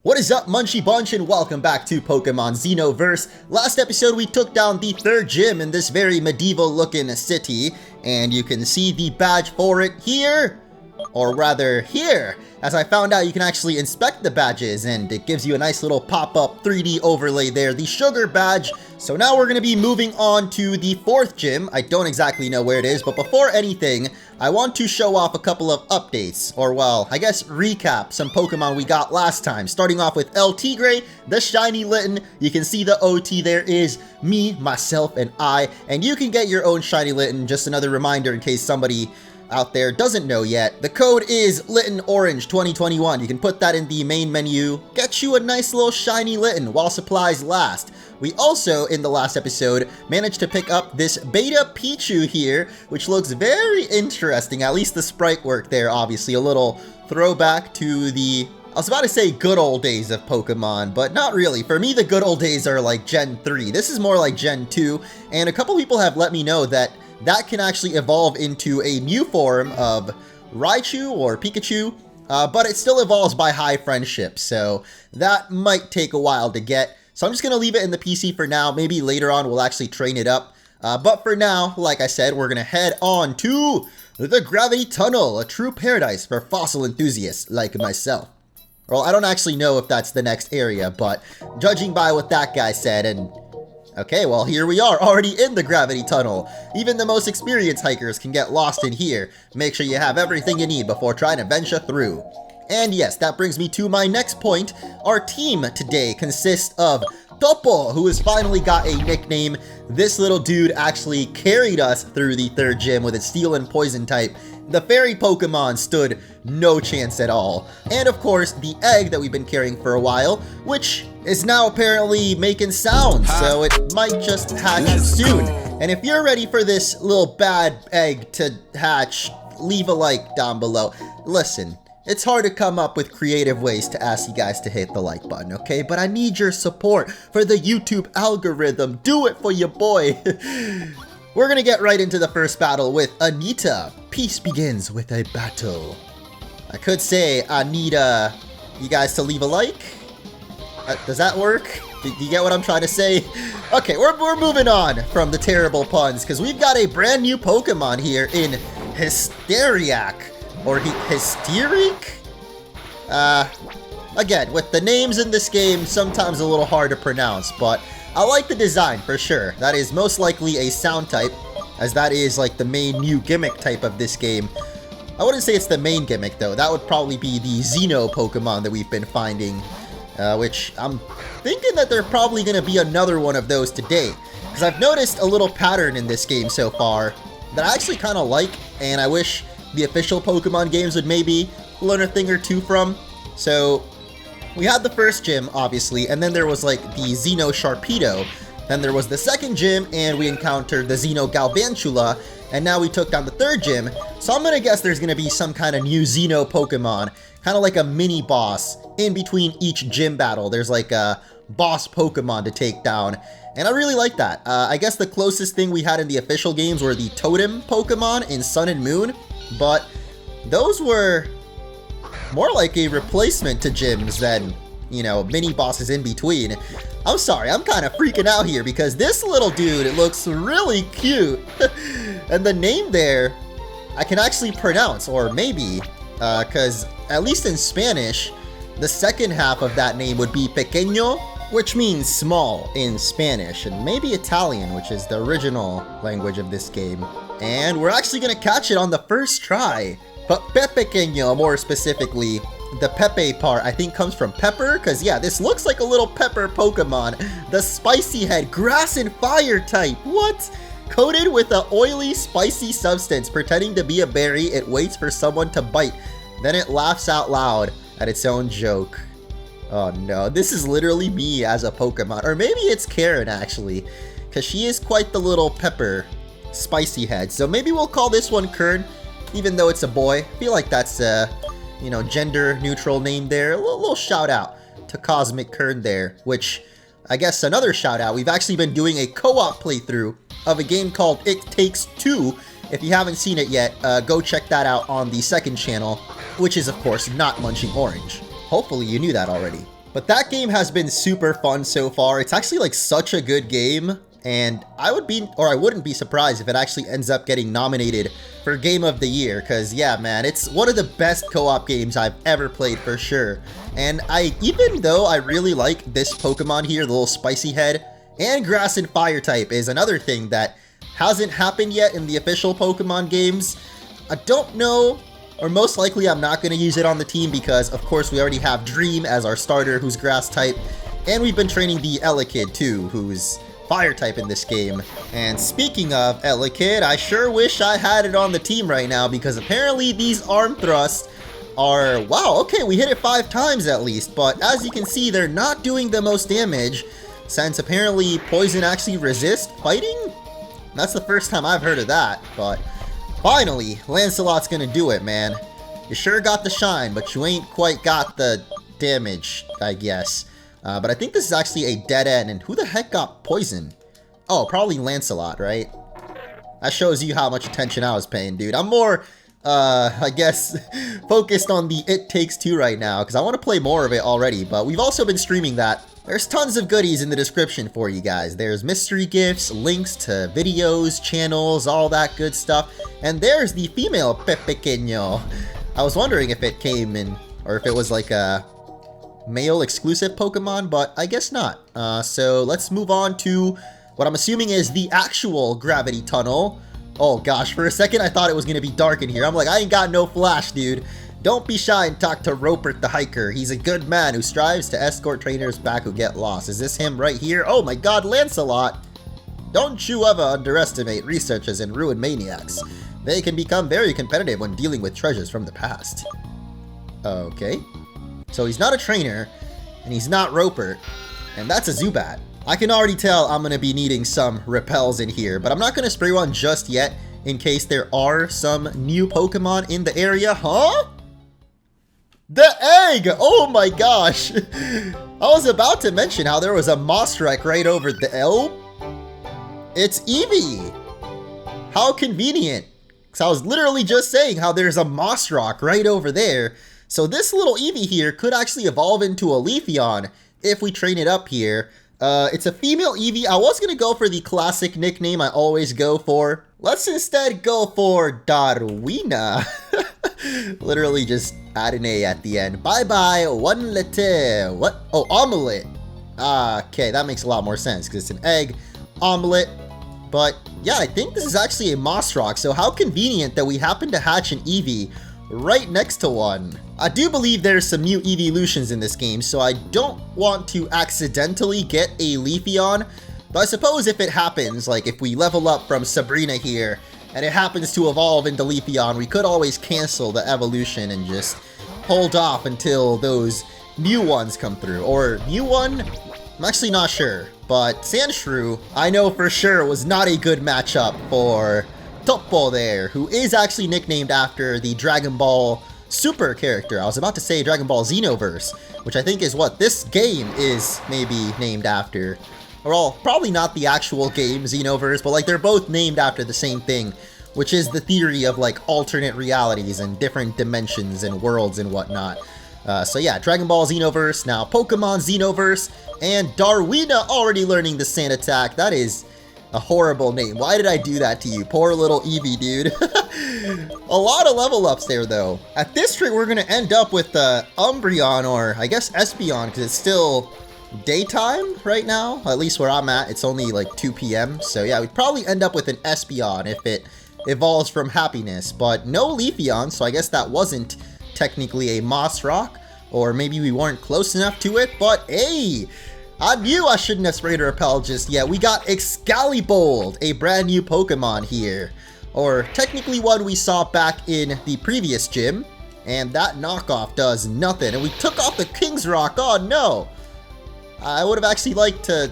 What is up, Munchie Bunch, and welcome back to Pokemon XENOVERSE. Last episode, we took down the third gym in this very medieval-looking city, and you can see the badge for it here, or rather here. As I found out, you can actually inspect the badges, and it gives you a nice little pop-up 3D overlay there, the Sugar Badge. So now we're going to be moving on to the fourth gym. I don't exactly know where it is, but before anything, I want to show off a couple of updates, or well, I guess recap some Pokemon we got last time. Starting off with El Tigre, the shiny Litten. You can see the OT there is me, myself, and I, and you can get your own shiny Litten. Just another reminder in case somebody out there doesn't know yet. The code is Litten Orange 2021. You can put that in the main menu, get you a nice little shiny Litten while supplies last. We also, in the last episode, managed to pick up this Beta Pichu here, which looks very interesting. At least the sprite work there, obviously. A little throwback to the, I was about to say good old days of Pokemon, but not really. For me, the good old days are like Gen 3. This is more like Gen 2, and a couple people have let me know that that can actually evolve into a new form of Raichu or Pikachu, but it still evolves by high friendship, so that might take a while to get. So I'm just going to leave it in the PC for now. Maybe later on we'll actually train it up. But for now, like I said, we're going to head on to the Gravity Tunnel, a true paradise for fossil enthusiasts like myself. Well, I don't actually know if that's the next area, but judging by what that guy said, and okay, well, here we are, already in the Gravity Tunnel. Even the most experienced hikers can get lost in here. Make sure you have everything you need before trying to venture through. And yes, that brings me to my next point. Our team today consists of Topo, who has finally got a nickname. This little dude actually carried us through the third gym with its Steel and Poison type. The fairy Pokemon stood no chance at all. And of course, the egg that we've been carrying for a while, which is now apparently making sounds, so it might just hatch soon. And if you're ready for this little bad egg to hatch, leave a like down below. Listen, it's hard to come up with creative ways to ask you guys to hit the like button, okay? But I need your support for the YouTube algorithm. Do it for your boy. We're gonna get right into the first battle with Anita. Peace begins with a battle. I could say I need you guys to leave a like. Does that work? Do you get what I'm trying to say? Okay, we're moving on from the terrible puns, because we've got a brand new Pokemon here in Hysteriac. Or Hysteric? Again, with the names in this game, sometimes a little hard to pronounce, but I like the design for sure. That is most likely a sound type, as that is like the main new gimmick type of this game. I wouldn't say it's the main gimmick though. That would probably be the Xeno Pokemon that we've been finding, which I'm thinking that there's probably going to be another one of those today, because I've noticed a little pattern in this game so far that I actually kind of like, and I wish the official Pokemon games would maybe learn a thing or two from. So we had the first gym, obviously, and then there was like the Xeno Sharpedo. Then there was the second gym, and we encountered the Xeno Galvantula, and now we took down the third gym. So I'm gonna guess there's gonna be some kind of new Xeno Pokemon, kind of like a mini boss in between each gym battle. There's like a boss Pokemon to take down, and I really like that. I guess the closest thing we had in the official games were the Totem Pokemon in Sun and Moon, but those were more like a replacement to gyms than, you know, mini bosses in between. I'm sorry, I'm kind of freaking out here because this little dude, it looks really cute. And the name there, I can actually pronounce, or maybe, because at least in Spanish, the second half of that name would be Pequeño, which means small in Spanish, and maybe Italian, which is the original language of this game. And we're actually gonna catch it on the first try. But Pepequeño, more specifically, the Pepe part I think comes from pepper, because yeah, this looks like a little pepper Pokemon. The Spicy Head, grass and fire type, what? Coated with an oily, spicy substance, pretending to be a berry, it waits for someone to bite. Then it laughs out loud at its own joke. Oh no, this is literally me as a Pokemon. Or maybe it's Karen actually, because she is quite the little pepper Spicy Head. So maybe we'll call this one Kern, even though it's a boy. I feel like that's a, you know, gender neutral name there. A little shout out to Cosmic Kern there, which I guess another shout out. We've actually been doing a co-op playthrough of a game called It Takes Two. If you haven't seen it yet, go check that out on the second channel, which is of course not Munching Orange. Hopefully you knew that already. But that game has been super fun so far. It's actually like such a good game. And I wouldn't be surprised if it actually ends up getting nominated for Game of the Year. Because, yeah, man, it's one of the best co-op games I've ever played for sure. And even though I really like this Pokemon here, the little spicy head, and grass and fire type is another thing that hasn't happened yet in the official Pokemon games. I don't know, or most likely I'm not going to use it on the team because, of course, we already have Dream as our starter who's grass type. And we've been training the Elekid too, who's fire type in this game. And speaking of Elekid, I sure wish I had it on the team right now because apparently these arm thrusts are, wow, okay, we hit it 5 times at least, but as you can see, they're not doing the most damage since apparently poison actually resists fighting? That's the first time I've heard of that, but finally, Lancelot's gonna do it, man. You sure got the shine, but you ain't quite got the damage, I guess. But I think this is actually a dead end, and who the heck got poisoned? Oh, probably Lancelot, right? That shows you how much attention I was paying, dude. I'm more, I guess, focused on the It Takes Two right now, because I want to play more of it already, but we've also been streaming that. There's tons of goodies in the description for you guys. There's mystery gifts, links to videos, channels, all that good stuff. And there's the female Pepequeño. I was wondering if it came in, or if it was like a male exclusive Pokemon, but I guess not. So let's move on to what I'm assuming is the actual gravity tunnel. Oh gosh, for a second I thought it was gonna be dark in here. I'm like, I ain't got no flash, dude. Don't be shy and talk to Rupert the hiker. He's a good man who strives to escort trainers back who get lost. Is this him right here? Oh my god, Lancelot! Don't you ever underestimate researchers and ruin maniacs. They can become very competitive when dealing with treasures from the past. Okay. So he's not a trainer, and he's not Rupert, and that's a Zubat. I can already tell I'm going to be needing some repels in here, but I'm not going to spray one just yet in case there are some new Pokemon in the area. Huh? The egg! Oh my gosh! I was about to mention how there was a Mossrek right over the... Oh? It's Eevee! How convenient! Because I was literally just saying how there's a Mossrock right over there. So this little Eevee here could actually evolve into a Leafeon if we train it up here. It's a female Eevee. I was going to go for the classic nickname I always go for. Let's instead go for Darwina. Literally just add an A at the end. Bye-bye, one latte. What? Oh, omelette. Okay, that makes a lot more sense because it's an egg, omelette. But yeah, I think this is actually a Mossrock. So how convenient that we happen to hatch an Eevee right next to one. I do believe there's some new evolutions in this game, so I don't want to accidentally get a Leafeon, but I suppose if it happens, like if we level up from Sabrina here, and it happens to evolve into Leafeon, we could always cancel the evolution and just hold off until those new ones come through. Or new one? I'm actually not sure, but Sandshrew, I know for sure was not a good matchup for Topo there, who is actually nicknamed after the Dragon Ball Super character. I was about to say Dragon Ball Xenoverse, which I think is what this game is maybe named after. Or well, probably not the actual game Xenoverse, but like they're both named after the same thing, which is the theory of like alternate realities and different dimensions and worlds and whatnot. So yeah, Dragon Ball Xenoverse, now Pokemon Xenoverse, and Darwina already learning the Sand Attack. That is a horrible name. Why did I do that to you? Poor little Eevee, dude. A lot of level ups there, though. At this rate, we're going to end up with Umbreon, or I guess Espeon, because it's still daytime right now. At least where I'm at, it's only like 2 p.m. So yeah, we'd probably end up with an Espeon if it evolves from Happiness. But no Leafeon, so I guess that wasn't technically a Mossrock. Or maybe we weren't close enough to it, but hey! I knew I shouldn't have sprayed a repel just yet. We got Excalibolt, a brand new Pokemon here. Or technically one we saw back in the previous gym. And that knockoff does nothing. And we took off the King's Rock. Oh no! I would have actually liked to,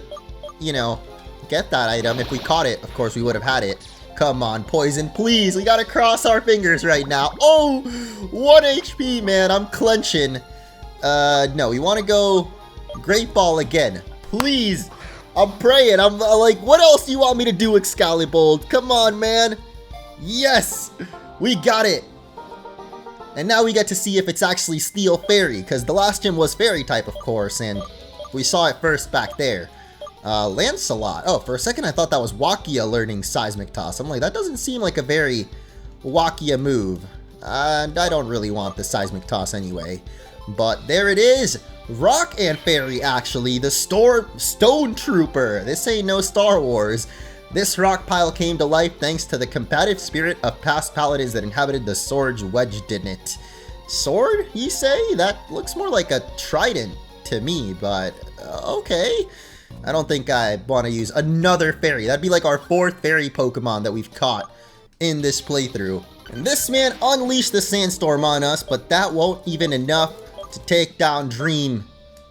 you know, get that item. If we caught it, of course we would have had it. Come on, Poison, please. We gotta cross our fingers right now. Oh! 1 HP, man. I'm clenching. No, we want to go Great Ball again. Please. I'm praying. I'm like, what else do you want me to do, Excalibolt? Come on, man. Yes. We got it. And now we get to see if it's actually Steel Fairy, because the last gym was Fairy type, of course, and we saw it first back there. Lancelot. Oh, for a second I thought that was Wakia learning Seismic Toss. I'm like, that doesn't seem like a very Wakia move. And I don't really want the Seismic Toss anyway. But there it is! Rock and Fairy, actually. The Stone Trooper. This ain't no Star Wars. This rock pile came to life thanks to the combative spirit of past paladins that inhabited the swords wedged in it. Sword, you say? That looks more like a trident to me, but okay. I don't think I want to use another fairy. That'd be like our 4th fairy Pokemon that we've caught in this playthrough. And this man unleashed the Sandstorm on us, but that won't even enough to take down Dream.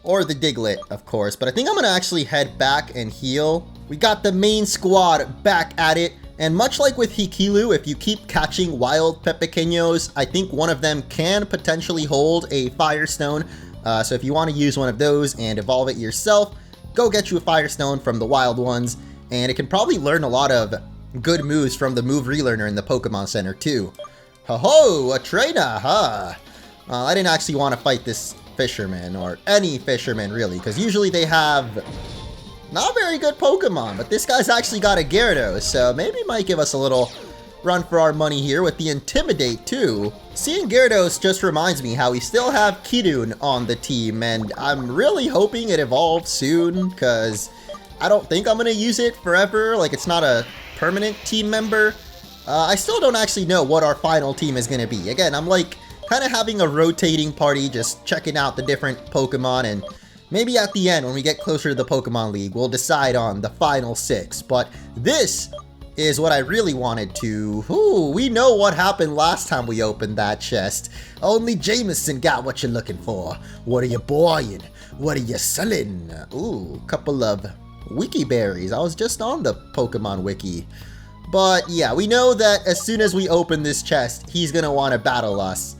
Or the Diglett, of course. But I think I'm going to actually head back and heal. We got the main squad back at it. And much like with Hikilu, if you keep catching wild Pepequeños, I think one of them can potentially hold a Firestone. So if you want to use one of those and evolve it yourself, go get you a Firestone from the wild ones. And it can probably learn a lot of good moves from the move relearner in the Pokemon Center too. Ho-ho, a trainer, huh? I didn't actually want to fight this fisherman, or any fisherman really, because usually they have not very good Pokemon, but this guy's actually got a Gyarados, so maybe it might give us a little run for our money here with the Intimidate too. Seeing Gyarados just reminds me how we still have Kidun on the team, and I'm really hoping it evolves soon, because I don't think I'm going to use it forever, like it's not a permanent team member. I still don't actually know what our final team is going to be. Again, I'm like kind of having a rotating party, just checking out the different Pokemon, and maybe at the end, when we get closer to the Pokemon League, we'll decide on the final 6. But this is what I really wanted to... Ooh, we know what happened last time we opened that chest. Only Jameson got what you're looking for. What are you buying? What are you selling? Ooh, couple of wiki berries. I was just on the Pokemon wiki. But yeah, we know that as soon as we open this chest, he's gonna want to battle us.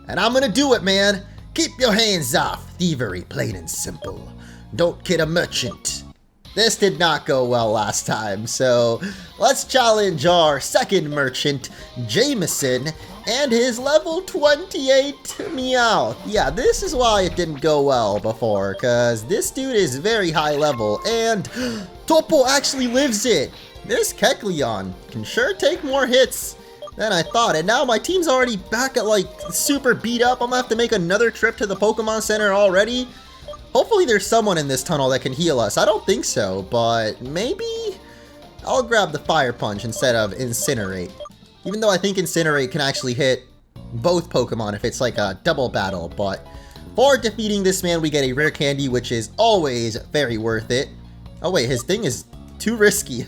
And I'm gonna do it, man. Keep your hands off thievery, plain and simple. Don't kid a merchant. This did not go well last time, so let's challenge our second merchant, Jameson, and his level 28 Meowth. Yeah, this is why it didn't go well before, because this dude is very high level, and Topo actually lives it. This Kecleon can sure take more hits than I thought, and now my team's already back at like super beat up. I'm gonna have to make another trip to the Pokemon Center already. Hopefully there's someone in this tunnel that can heal us. I don't think so, but maybe I'll grab the Fire Punch instead of Incinerate. Even though I think Incinerate can actually hit both Pokemon if it's like a double battle, but for defeating this man we get a rare candy, which is always very worth it. Oh wait, his thing is too risky.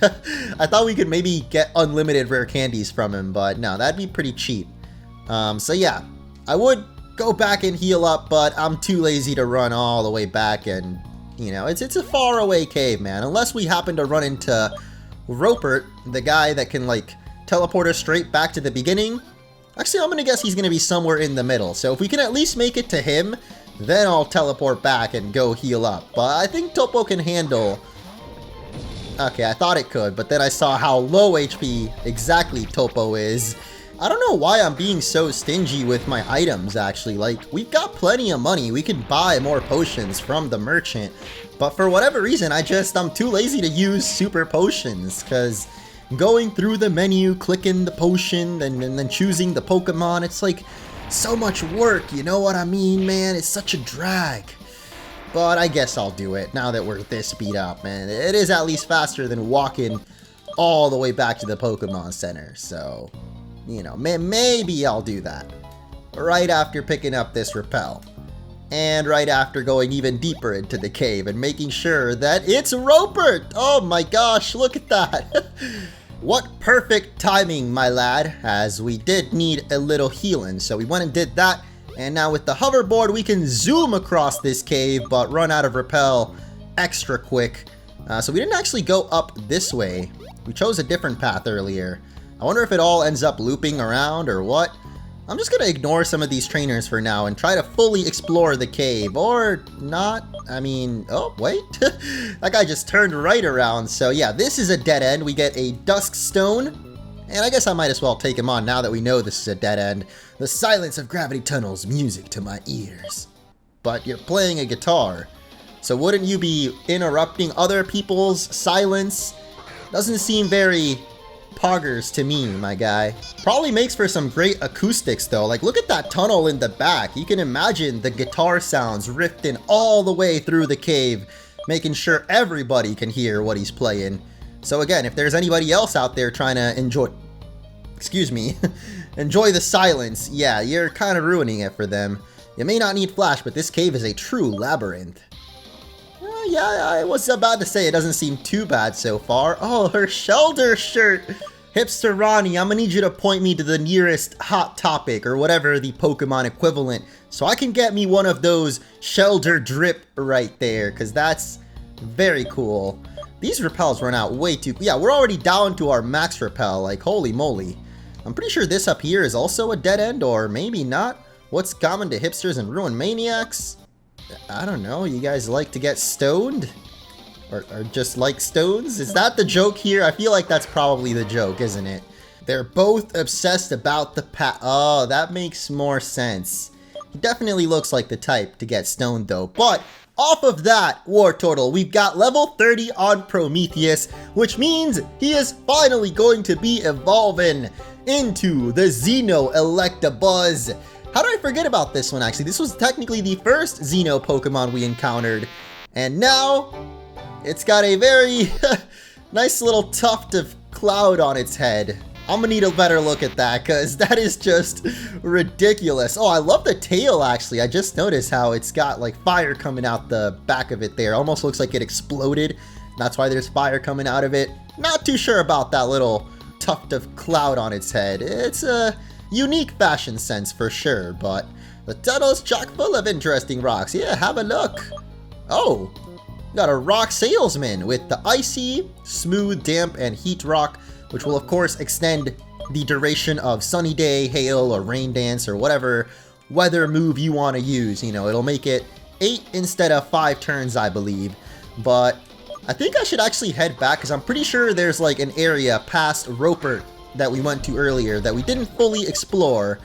I thought we could maybe get unlimited rare candies from him, but no, that'd be pretty cheap. So yeah, I would go back and heal up, but I'm too lazy to run all the way back, and you know, it's a far away cave, man. Unless we happen to run into Ropert, the guy that can like teleport us straight back to the beginning. Actually, I'm gonna guess he's gonna be somewhere in the middle. So if we can at least make it to him, then I'll teleport back and go heal up. But I think Topo can handle... Okay, I thought it could, but then I saw how low HP exactly Topo is. I don't know why I'm being so stingy with my items, actually. Like, we've got plenty of money. We can buy more potions from the merchant. But for whatever reason, I'm too lazy to use super potions, because going through the menu, clicking the potion, and then choosing the Pokemon, it's like so much work, you know what I mean, man? It's such a drag. But I guess I'll do it now that we're this beat up, man. It is at least faster than walking all the way back to the Pokemon Center, so, you know, maybe I'll do that. Right after picking up this Repel. And right after going even deeper into the cave and making sure that it's Ropert! Oh my gosh, look at that! What perfect timing, my lad, as we did need a little healing, so we went and did that. And now with the hoverboard, we can zoom across this cave, but run out of Repel extra quick. So we didn't actually go up this way. We chose a different path earlier. I wonder if it all ends up looping around or what. I'm just gonna ignore some of these trainers for now and try to fully explore the cave, or not. I mean, oh, wait. That guy just turned right around. So yeah, this is a dead end. We get a Dusk Stone, And I guess I might as well take him on now that we know this is a dead end. The silence of gravity tunnels music to my ears. But you're playing a guitar, so wouldn't you be interrupting other people's silence? Doesn't seem very poggers to me, my guy. Probably makes for some great acoustics though. Like, look at that tunnel in the back. You can imagine the guitar sounds rifting all the way through the cave, making sure everybody can hear what he's playing. So again, if there's anybody else out there trying to enjoy the silence, yeah, you're kind of ruining it for them. You may not need flash, but this cave is a true labyrinth. Yeah, I was about to say it doesn't seem too bad so far. Oh, her shoulder shirt. Hipster Ronnie, I'm gonna need you to point me to the nearest Hot Topic or whatever the Pokemon equivalent so I can get me one of those shoulder drip right there, because that's very cool. These repels run out way too... Yeah, we're already down to our max repel, like holy moly. I'm pretty sure this up here is also a dead end, or maybe not. What's common to hipsters and ruin maniacs? I don't know, you guys like to get stoned? Or just like stones? Is that the joke here? I feel like that's probably the joke, isn't it? They're both obsessed about the Oh, that makes more sense. He definitely looks like the type to get stoned though. But off of that, Wartortle, we've got level 30 on Prometheus, which means he is finally going to be evolving into the Xeno Electabuzz. How did I forget about this one, actually? This was technically the first Xeno Pokemon we encountered. And now, it's got a very nice little tuft of cloud on its head. I'm gonna need a better look at that, because that is just ridiculous. Oh, I love the tail, actually. I just noticed how it's got, like, fire coming out the back of it there. Almost looks like it exploded. That's why there's fire coming out of it. Not too sure about that little tuft of cloud on its head. It's a unique fashion sense for sure, but the tunnel's chock full of interesting rocks. Yeah, have a look. Oh, got a rock salesman with the icy, smooth, damp, and heat rock, which will of course extend the duration of sunny day, hail, or rain dance, or whatever weather move you want to use. You know, it'll make it 8 instead of 5 turns, I believe. But I think I should actually head back, because I'm pretty sure there's like an area past Roper that we went to earlier that we didn't fully explore.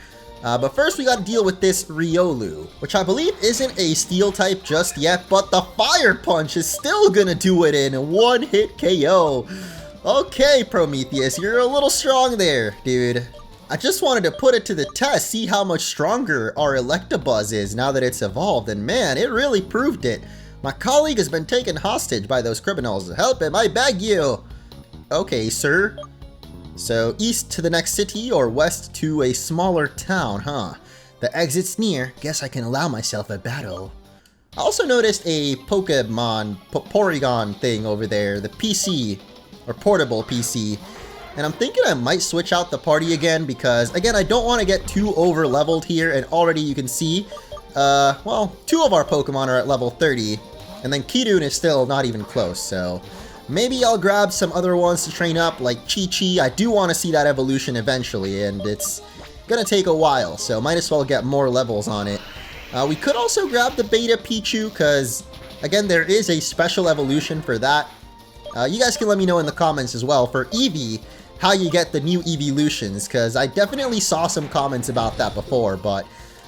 But first we gotta deal with this Riolu, which I believe isn't a steel type just yet, but the Fire Punch is still gonna do it in 1-hit KO. Okay, Prometheus, you're a little strong there, dude. I just wanted to put it to the test, see how much stronger our Electabuzz is now that it's evolved, and man, it really proved it. My colleague has been taken hostage by those criminals. Help him, I beg you. Okay, sir. So, east to the next city, or west to a smaller town, huh? The exit's near. Guess I can allow myself a battle. I also noticed a Pokemon Porygon thing over there, the PC, or portable PC. And I'm thinking I might switch out the party again, because, again, I don't want to get too over-leveled here, and already you can see, well, 2 of our Pokemon are at level 30, and then Kidun is still not even close, so maybe I'll grab some other ones to train up, like Chi-Chi. I do want to see that evolution eventually, and it's gonna take a while, so might as well get more levels on it. We could also grab the Beta Pichu, because, again, there is a special evolution for that. You guys can let me know in the comments as well, for Eevee, how you get the new evolutions, because I definitely saw some comments about that before, but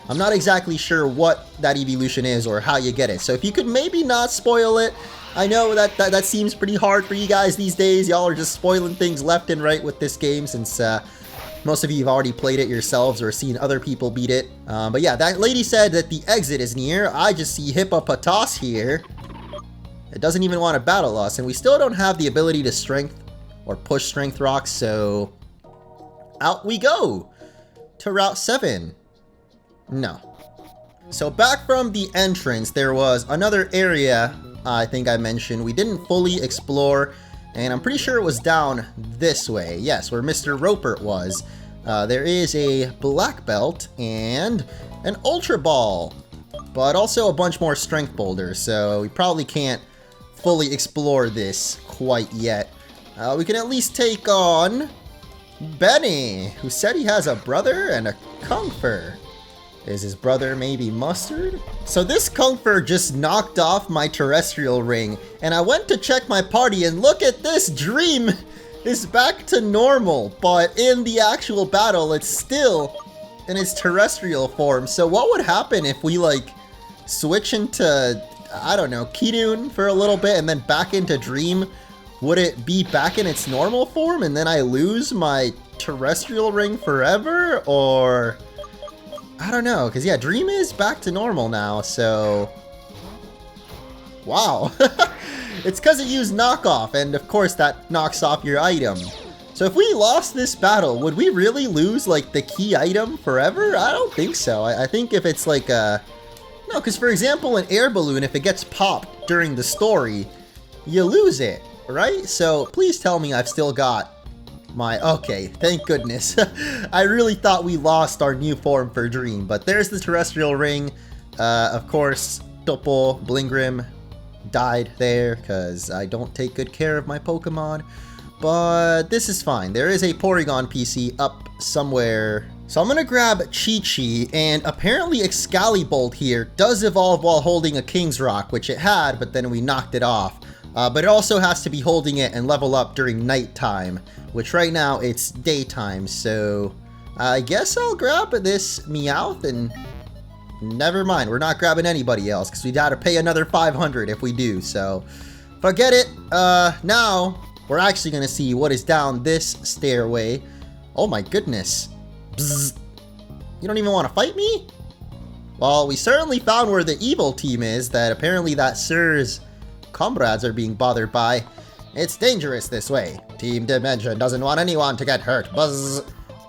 I'm not exactly sure what that evolution is or how you get it. So if you could maybe not spoil it. I know that seems pretty hard for you guys these days. Y'all are just spoiling things left and right with this game, since most of you have already played it yourselves or seen other people beat it. But yeah, that lady said that the exit is near. I just see Hippopotas here. It doesn't even want to battle us, and we still don't have the ability to strength or push strength rocks, so out we go to Route 7. No. So back from the entrance, there was another area I think I mentioned we didn't fully explore, and I'm pretty sure it was down this way. Yes, where Mr. Roper was. There is a Black Belt and an Ultra Ball, but also a bunch more Strength Boulders, so we probably can't fully explore this quite yet. We can at least take on Benny, who said he has a brother and a Comfer. Is his brother maybe Mustard? So this Comfer just knocked off my terrestrial ring, and I went to check my party, and look at this dream! is back to normal, but in the actual battle, it's still in its terrestrial form. So what would happen if we, like, switch into, I don't know, Kidun for a little bit and then back into Dream? Would it be back in its normal form and then I lose my terrestrial ring forever? Or, I don't know, because yeah, Dream is back to normal now, so... Wow. It's because it used knockoff, and of course that knocks off your item. So if we lost this battle, would we really lose, like, the key item forever? I don't think so. I think if it's like a... No, because for example, an air balloon, if it gets popped during the story, you lose it, right? So please tell me I've still got my... Okay, thank goodness. I really thought we lost our new form for Dream, but there's the terrestrial ring. Of course, Topo, Blingrim died there because I don't take good care of my Pokemon. But this is fine. There is a Porygon PC up somewhere. So I'm going to grab Chi-Chi, and apparently Excalibolt here does evolve while holding a King's Rock, which it had, but then we knocked it off. But it also has to be holding it and level up during nighttime, which right now it's daytime. So I guess I'll grab this Meowth and... Never mind, we're not grabbing anybody else because we'd have to pay another 500 if we do, so forget it. Now we're actually going to see what is down this stairway. Oh my goodness. Bzz. You don't even want to fight me? Well, we certainly found where the evil team is that apparently that Sir's comrades are being bothered by. It's dangerous this way. Team Dimension doesn't want anyone to get hurt. Buzz.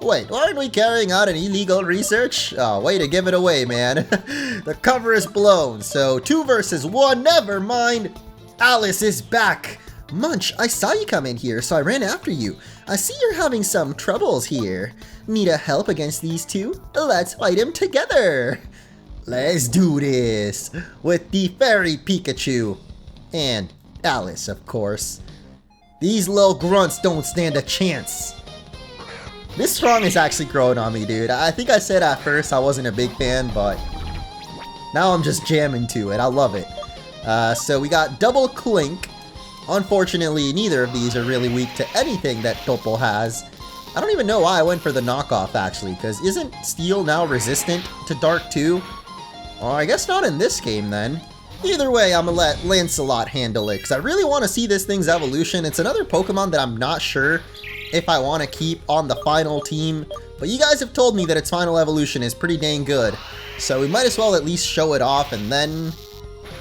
Wait, aren't we carrying out an illegal research? Oh, way to give it away, man. The cover is blown, so 2 versus 1, never mind. Alice is back. Munch, I saw you come in here, so I ran after you. I see you're having some troubles here. Need a help against these two? Let's fight him together. Let's do this. With the fairy Pikachu. And Alice, of course. These little grunts don't stand a chance. This strong is actually growing on me, dude. I think I said at first I wasn't a big fan, but now I'm just jamming to it. I love it. So we got Double Clink. Unfortunately, neither of these are really weak to anything that Topo has. I don't even know why I went for the knockoff, actually, because isn't Steel now resistant to Dark too? Or I guess not in this game, then. Either way, I'm gonna let Lancelot handle it, because I really want to see this thing's evolution. It's another Pokemon that I'm not sure if I want to keep on the final team, but you guys have told me that its final evolution is pretty dang good, so we might as well at least show it off, and then,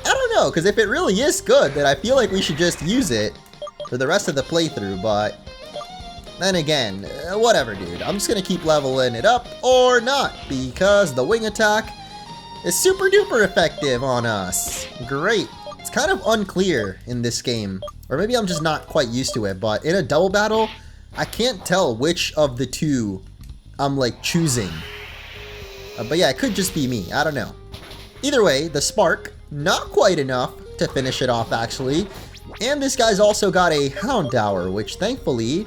I don't know, because if it really is good, then I feel like we should just use it for the rest of the playthrough, but then again, whatever, dude. I'm just going to keep leveling it up, or not, because the wing attack is super duper effective on us. Great. It's kind of unclear in this game, or maybe I'm just not quite used to it, but in a double battle, I can't tell which of the two I'm, like, choosing. But yeah, it could just be me. I don't know. Either way, the Spark, not quite enough to finish it off, actually. And this guy's also got a Houndour, which thankfully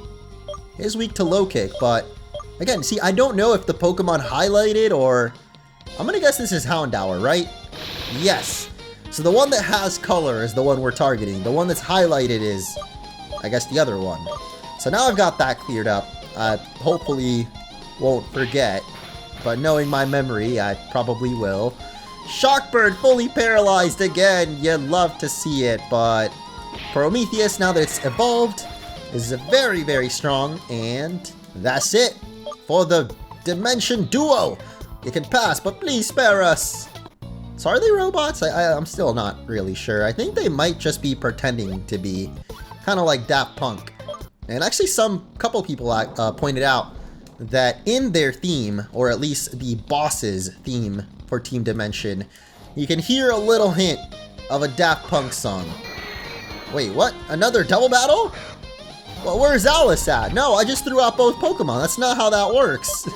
is weak to Low Kick. But again, see, I don't know if the Pokemon highlighted or... I'm gonna guess this is Houndour, right? Yes. So the one that has color is the one we're targeting. The one that's highlighted is, I guess, the other one. So now I've got that cleared up. I hopefully won't forget, but knowing my memory, I probably will. Shockbird fully paralyzed again. You'd love to see it, but Prometheus, now that it's evolved, is very, very strong, and that's it for the Dimension Duo. You can pass, but please spare us. So are they robots? I'm still not really sure. I think they might just be pretending to be, kind of like Daft Punk. And actually couple people pointed out that in their theme, or at least the boss's theme for Team Dimension, you can hear a little hint of a Daft Punk song. Wait, what? Another double battle? Well, where's Alice at? No, I just threw out both Pokemon. That's not how that works.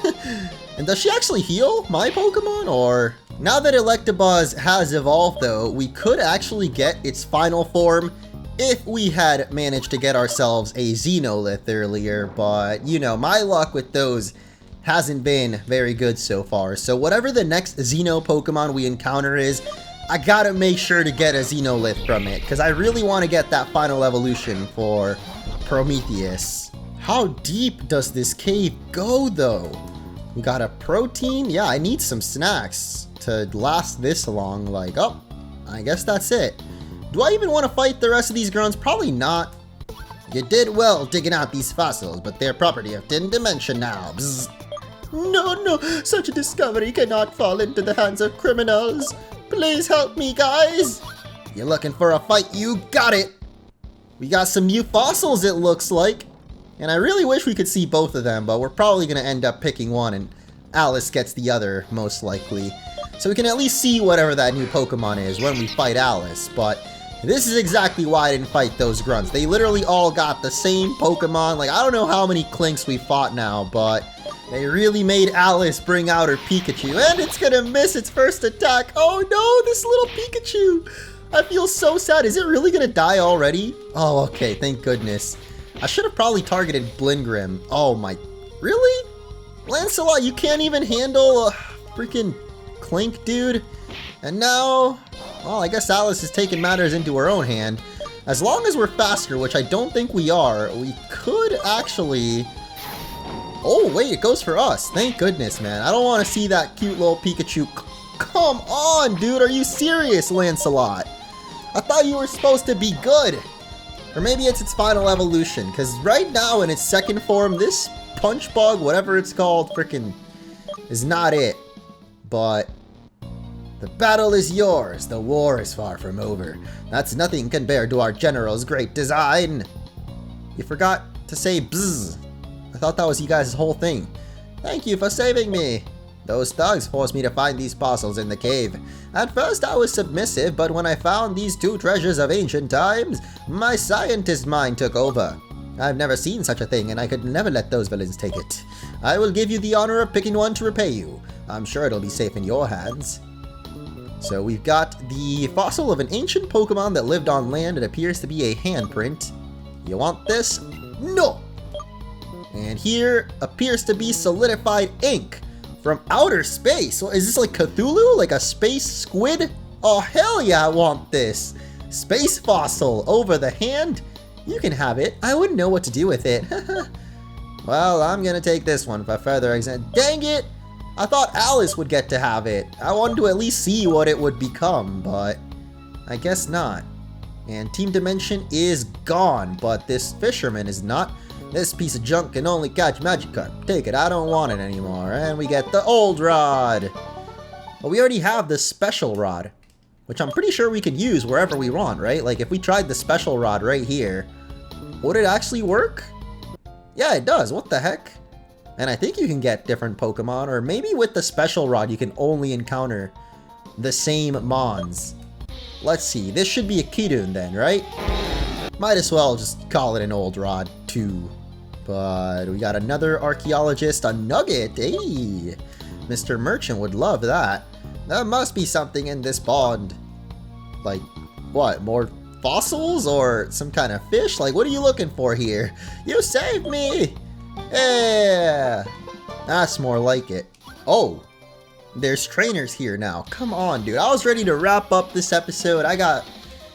And does she actually heal my Pokemon, or... Now that Electabuzz has evolved, though, we could actually get its final form if we had managed to get ourselves a Xenolith earlier, but, you know, my luck with those hasn't been very good so far. So whatever the next Xeno Pokemon we encounter is, I gotta make sure to get a Xenolith from it, because I really want to get that final evolution for Prometheus. How deep does this cave go, though? We got a protein? Yeah, I need some snacks to last this long. Like, oh, I guess that's it. Do I even want to fight the rest of these grunts? Probably not. You did well digging out these fossils, but they're property of 10th dimension now. Bzz. No, such a discovery cannot fall into the hands of criminals. Please help me, guys. You're looking for a fight? You got it. We got some new fossils, it looks like. And I really wish we could see both of them, but we're probably going to end up picking one, and Alice gets the other, most likely. So we can at least see whatever that new Pokemon is when we fight Alice, but this is exactly why I didn't fight those grunts. They literally all got the same Pokemon. Like, I don't know how many Clinks we fought now, but they really made Alice bring out her Pikachu, and it's going to miss its first attack. Oh no, this little Pikachu. I feel so sad. Is it really going to die already? Oh, okay, thank goodness. I should have probably targeted Blingrim. Oh my, really? Lancelot, you can't even handle a freaking Clink, dude? And now, well, I guess Alice is taking matters into her own hand. As long as we're faster, which I don't think we are, we could actually... Oh, wait, it goes for us. Thank goodness, man. I don't want to see that cute little Pikachu. Come on, dude. Are you serious, Lancelot? I thought you were supposed to be good. Or maybe it's its final evolution, because right now in its second form, this Punch Bug, whatever it's called, frickin' is not it. But the battle is yours. The war is far from over. That's nothing compared to our general's great design. You forgot to say bzzz. I thought that was you guys' whole thing. Thank you for saving me. Those thugs forced me to find these fossils in the cave. At first I was submissive, but when I found these two treasures of ancient times, my scientist mind took over. I've never seen such a thing, and I could never let those villains take it. I will give you the honor of picking one to repay you. I'm sure it'll be safe in your hands. So we've got the fossil of an ancient Pokemon that lived on land. It appears to be a handprint. You want this? No! And here appears to be solidified ink from outer space. So is this like Cthulhu? Like a space squid? Oh, hell yeah, I want this. Space fossil over the hand? You can have it. I wouldn't know what to do with it. Well, I'm gonna take this one for further exam. Dang it! I thought Alice would get to have it. I wanted to at least see what it would become, but I guess not. And Team Dimension is gone, but this fisherman is not. This piece of junk can only catch Magikarp. Take it, I don't want it anymore. And we get the old rod. Well, we already have the special rod, which I'm pretty sure we could use wherever we want, right? Like if we tried the special rod right here, would it actually work? Yeah, it does. What the heck? And I think you can get different Pokemon, or maybe with the special rod you can only encounter the same Mons. Let's see, this should be a Kidun then, right? Might as well just call it an old rod too. But we got another archaeologist, a nugget, hey! Mr. Merchant would love that. There must be something in this pond. Like, what, more fossils or some kind of fish? Like, what are you looking for here? You saved me! Yeah! That's more like it. Oh, there's trainers here now. Come on, dude. I was ready to wrap up this episode. I got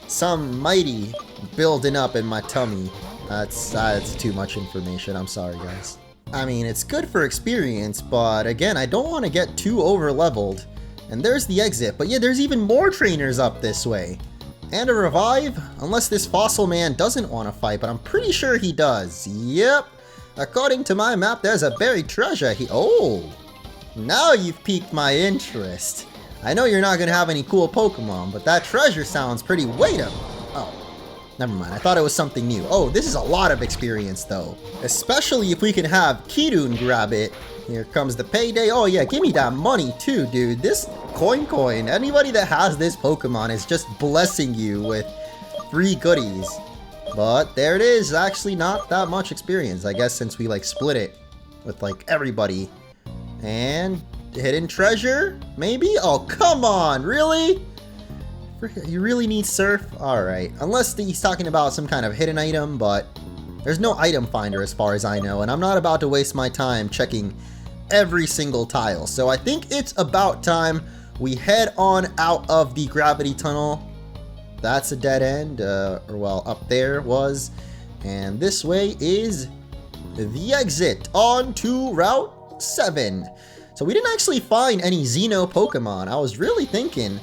some mighty building up in my tummy. That's too much information. I'm sorry, guys. I mean, it's good for experience, but again, I don't want to get too over-leveled. And there's the exit, but yeah, there's even more trainers up this way. And a revive? Unless this fossil man doesn't want to fight, but I'm pretty sure he does. Yep. According to my map, there's a buried treasure here. Oh, now you've piqued my interest. I know you're not going to have any cool Pokemon, but that treasure sounds pretty... Wait a... Oh, never mind. I thought it was something new. Oh, this is a lot of experience, though. Especially if we can have Kidun grab it. Here comes the payday. Oh, yeah, give me that money, too, dude. This coin. Anybody that has this Pokemon is just blessing you with free goodies. But there it is. Actually, not that much experience, I guess, since we, like, split it with, like, everybody. And... hidden treasure? Maybe? Oh, come on! Really? You really need Surf? Alright. Unless he's talking about some kind of hidden item, but there's no item finder as far as I know, and I'm not about to waste my time checking every single tile. So I think it's about time we head on out of the gravity tunnel. That's a dead end, or well, up there was. And this way is the exit onto Route 7. So we didn't actually find any Xeno Pokemon. I was really thinking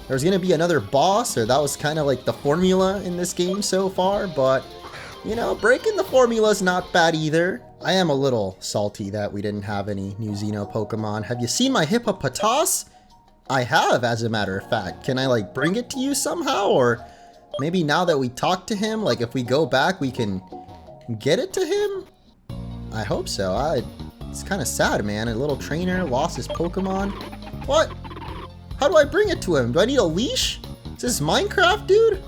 there's gonna be another boss, or that was kind of like the formula in this game so far, but you know, breaking the formula is not bad either. I am a little salty that we didn't have any new Xeno Pokemon. Have you seen my Hippopotas? I have, as a matter of fact. Can I like bring it to you somehow? Or maybe now that we talked to him, like if we go back, we can get it to him? I hope so. It's kind of sad, man. A little trainer lost his Pokemon. What? How do I bring it to him? Do I need a leash? Is this Minecraft, dude?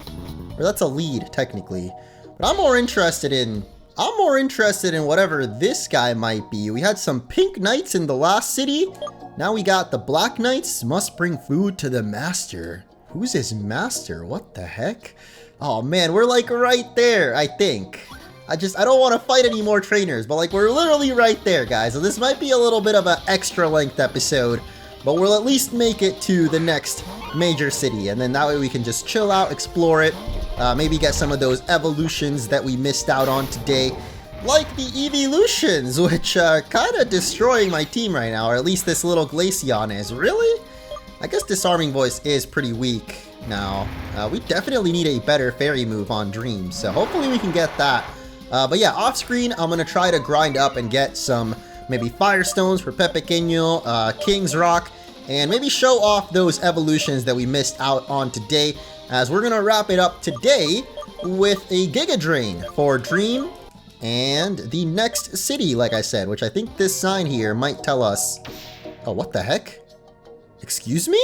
Or that's a lead, technically. But I'm more interested in whatever this guy might be. We had some pink knights in the last city. Now we got the black knights. Must bring food to the master. Who's his master? What the heck? Oh man, we're like right there, I think. I don't want to fight any more trainers, but like we're literally right there, guys. So this might be a little bit of an extra length episode, but we'll at least make it to the next major city. And then that way we can just chill out, explore it. Maybe get some of those evolutions that we missed out on today. Like the evolutions, which are kind of destroying my team right now, or at least this little Glaceon is. Really? I guess Disarming Voice is pretty weak now. We definitely need a better fairy move on Dream, so hopefully we can get that. But yeah, off screen, I'm going to try to grind up and get some maybe Firestones for Pepequeño, King's Rock, and maybe show off those evolutions that we missed out on today, as we're going to wrap it up today with a Giga Drain for Dream and the next city, like I said, which I think this sign here might tell us. Oh, what the heck? Excuse me?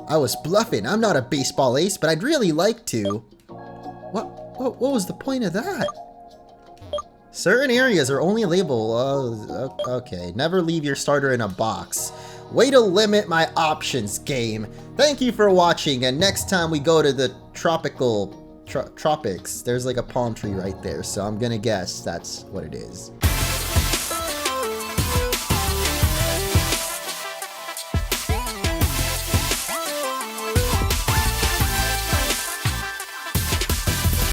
I was bluffing. I'm not a baseball ace, but I'd really like to. What was the point of that? Certain areas are only labeled. Okay. Never leave your starter in a box. Way to limit my options, game. Thank you for watching, and next time we go to the tropics, there's like a palm tree right there, so I'm gonna guess that's what it is.